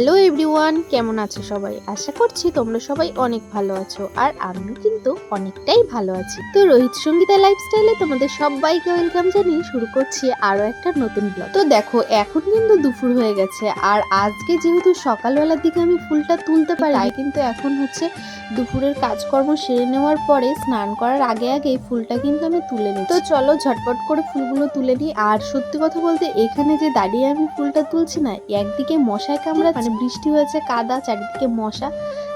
Hello everyone, কেমন আছো সবাই? আশা করছি তোমরা সবাই অনেক ভালো আছো, আর আমি কিন্তু অনেকটাই ভালো আছি। তো রোহিত সঙ্গীতা লাইফস্টাইলে তোমাদের সবাইকে ওয়েলকাম জানিয়ে শুরু করছি আরো একটা নতুন ব্লগ। তো দেখো, এখন কিন্তু দুপুর হয়ে গেছে, আর আজকে যেহেতু সকালবেলার দিকে আমি ফুলটা তুলতে পারি, তাই কিন্তু এখন হচ্ছে দুপুরের কাজকর্ম সেরে নেওয়ার পরে স্নান করার আগে আগে ফুলটা কিন্তু আমি তুলে নিই। তো চলো ঝটপট করে ফুলগুলো তুলে নিই। আর সত্যি কথা বলতে, এখানে যে দাঁড়িয়ে আমি ফুলটা তুলছি না, একদিকে মশায় কামড়া, মানে বৃষ্টি হয়েছে, কাদা, চারিদিকে মশা,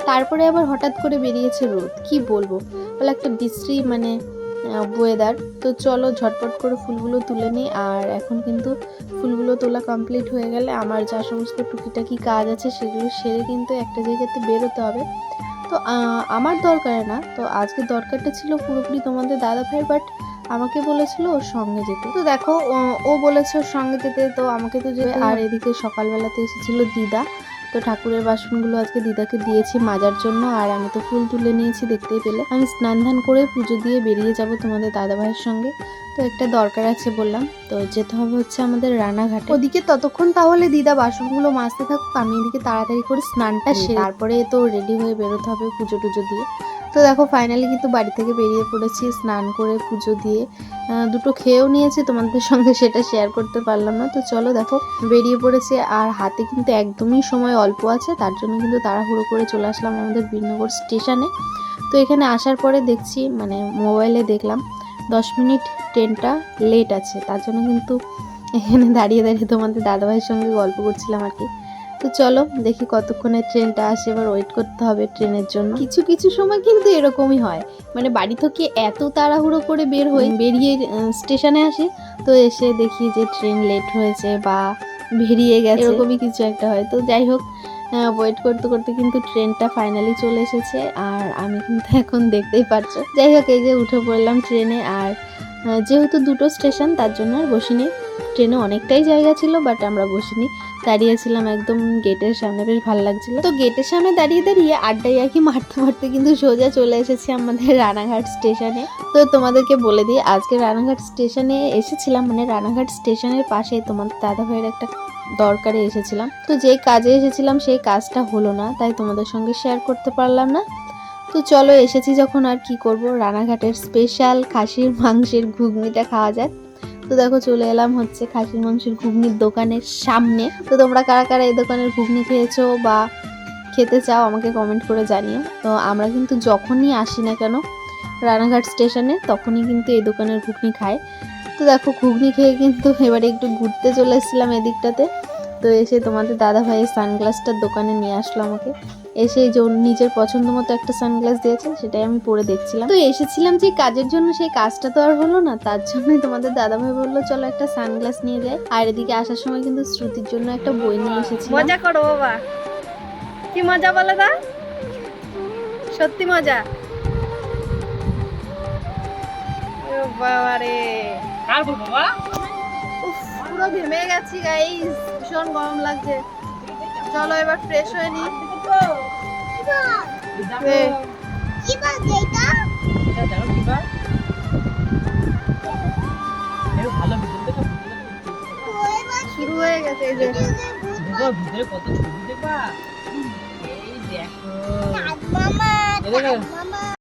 তারপরে আবার হঠাৎ করে বেরিয়েছে রোদ। কি বলবো, বলে একটা বিশ্রী মানে ওয়েদার। তো চলো ঝটপট করে ফুলগুলো তুলে নিই। আর এখন কিন্তু ফুলগুলো তোলা কমপ্লিট হয়ে গেলে আমার যা সমস্ত টুকিটাকি কাজ আছে সেগুলো সেরে কিন্তু একটা জায়গাতে বেরোতে হবে। তো আমার দরকারে না, তো আজকে দরকারটা ছিল পুরোপুরি তোমাদের দাদা ভাই, বাট আমাকে বলেছিল ওর সঙ্গে যেতে। তো দেখো, ও বলেছে ওর সঙ্গে যেতে, তো আমাকে তো যেতে। আর এদিকে সকালবেলাতে এসেছিল দিদা, তো ঠাকুরের বাসনগুলো আজকে দিদাকে দিয়েছি মাজার জন্য। আর আমি তো ফুল তুলে নিয়েছি, দেখতেই পেলে। আমি স্নান ধান করে পুজো দিয়ে বেরিয়ে যাব তোমাদের দাদা ভাইয়ের সঙ্গে। তো একটা দরকার আছে বললাম, তো যেতে হবে হচ্ছে আমাদের রানাঘাটে। ওদিকে ততক্ষণ তাহলে দিদা বাসনগুলো মাজতে থাকুক, আমি এদিকে তাড়াতাড়ি করে স্নানটা সেরে তারপরে তো রেডি হয়ে বেরোতে হবে পুজো টুজো দিয়ে। তো দেখো, ফাইনালি কিন্তু বাড়ি থেকে বেরিয়ে পড়েছি স্নান করে পুজো দিয়ে। দুটো খেয়েও নিয়েছি, তোমাদের সঙ্গে সেটা শেয়ার করতে পারলাম না। তো চলো দেখো, বেরিয়ে পড়েছি, আর হাতে কিন্তু একদমই সময় অল্প আছে, তার জন্য কিন্তু তাড়াহুড়ো করে চলে আসলাম আমাদের বীরনগর স্টেশনে। তো এখানে আসার পরে দেখছি, মানে মোবাইলে দেখলাম 10 মিনিট ট্রেনটা লেট আছে, তার জন্য কিন্তু এখানে দাঁড়িয়ে দাঁড়িয়ে তোমাদের দাদাভাইয়ের সঙ্গে গল্প করছিলাম আর কি। তো চলো দেখি কতক্ষণে ট্রেনটা আসে, এবার ওয়েট করতে হবে ট্রেনের জন্য। কিছু কিছু সময় কিন্তু এরকমই হয়, মানে বাড়ি থেকে এত তাড়াহুড়ো করে বেরিয়ে স্টেশনে আসি, তো এসে দেখি যে ট্রেন লেট হয়েছে বা বেরিয়ে গেছে, এরকমই কিছু একটা হয়। তো যাই হোক, ওয়েট করতে করতে কিন্তু ট্রেনটা ফাইনালি চলে এসেছে, আর আমি কিন্তু এখন দেখতেই পাচ্ছ। যাই হোক, এই যে উঠে পড়লাম ট্রেনে। আর যেহেতু দুটো স্টেশন, তার জন্য আর বসিনি। ট্রেনে অনেকটাই জায়গা ছিল, বাট আমরা বসিনি, দাঁড়িয়েছিলাম একদম গেটের সামনে। বেশ ভালো লাগছিল। তো গেটের সামনে দাঁড়িয়ে দাঁড়িয়ে আড্ডাই আর কি মারতে মারতে কিন্তু সোজা চলে এসেছি আমাদের রানাঘাট স্টেশনে। তো তোমাদেরকে বলে দিই, আজকে রানাঘাট স্টেশনে এসেছিলাম, মানে রানাঘাট স্টেশনের পাশে তোমাদের দাদা ভাইয়ের একটা দরকারে এসেছিলাম। তো যে কাজে এসেছিলাম সেই কাজটা হলো না, তাই তোমাদের সঙ্গে শেয়ার করতে পারলাম না। তো চলো, এসেছি যখন আর কি করব, রানাঘাটের স্পেশাল খাসির মাংসের ঘুগনিটা খাওয়া যাক। তো দেখো, চলে এলাম হচ্ছে খাসির মাংসের ঘুগনির দোকানের সামনে। তো তোমরা কারা কারা এই দোকানের ঘুগনি খেয়েছো বা খেতে চাও আমাকে কমেন্ট করে জানিও। তো আমরা কিন্তু যখনই আসি না কেন রানাঘাট স্টেশনে, তখনই কিন্তু এই দোকানের ঘুগনি খাই। তো দেখো, ঘুগনি খেয়ে কিন্তু এবারে একটু ঘুরতে চলে এসেছিলাম এদিকটাতে। তো এসে তোমাদের দাদা ভাইয়ের সানগ্লাসটার দোকানে নিয়ে আসলো আমাকে। এসে যে নিজের পছন্দ মতো একটা সানগ্লাস দিয়েছে, সেটাই আমি পরে দেখছিলাম। তো এসেছিলাম যে কাজের জন্য, সেই কাজটা তো আর হলো না, তার জন্যই তোমাদের দাদা ভাই বললো চলো একটা সানগ্লাস নিয়ে যাই। আর এদিকে আসার সময় কিন্তু শ্রুতির জন্য একটা বই নিয়ে এসেছি। মজা করো বাবা, কি মজা বলো দা, সত্যি মজা। বাবা রে, পুরো ঘেমে গেছি গাইস, ভীষণ গরম লাগছে। চলো এবার ফ্রেশ হয়ে নি। শুরু হয়ে গেছে এই যে ভিতরে কত ছবি দেখবা, এই দেখো।